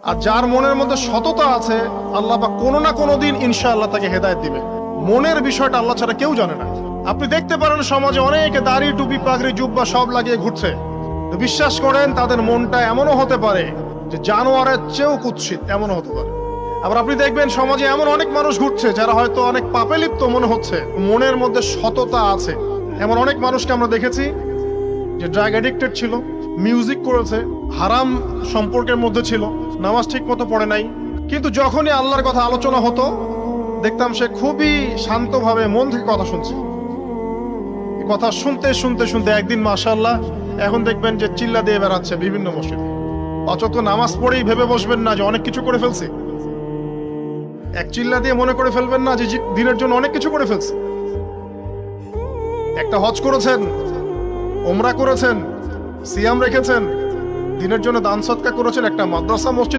আর যার মনের মধ্যে সততা আছে, আল্লাহ পাক কোনো না কোনো দিন ইনশাআল্লাহ তাকে হেদায়েত দিবে। মনের বিষয়টা আল্লাহ ছাড়া কেউ জানে না। আপনি দেখতে পারেন সমাজে অনেকে দাড়ি, টুপি, পাগড়ি, জুব্বা সব লাগিয়ে ঘুরছে। তো বিশ্বাস করেন তাদের মনটা এমনও হতে পারে যে জানোয়ারের চেয়েও কুৎসিত, এমনও হতে পারে। আবার আপনি দেখবেন সমাজে এমন অনেক মানুষ ঘুরছে যারা হয়তো অনেক পাপে লিপ্ত মনে হচ্ছে, মনের মধ্যে সততা আছে। এমন অনেক মানুষকে আমরা দেখেছি যে ড্রাগ অ্যাডিক্টেড ছিল, মিউজিক করেছে, হারাম সম্পর্কের মধ্যে ছিল, নামাজ ঠিক মতো পড়ে নাই, কিন্তু যখনই আল্লাহর কথা আলোচনা হতো দেখতাম সে খুবই শান্তভাবে মন থেকে কথা শুনছে। কথা শুনতে শুনতে শুনতে একদিন মাশাআল্লাহ এখন দেখবেন যে চিল্লা দিয়ে বেড়াচ্ছে বিভিন্ন মসজিদে। অচত নামাজ পড়েই ভেবে বসবেন না যে অনেক কিছু করে ফেলছে। এক চিল্লা দিয়ে মনে করে ফেলবেন না যে দিনের জন্য অনেক কিছু করে ফেলছে। একটা হজ করেছেন, ওমরা করেছেন, সিয়াম রেখেছেন, দিনের জন্য দান সদকা করেছেন, একটা মাদ্রাসা মসজিদ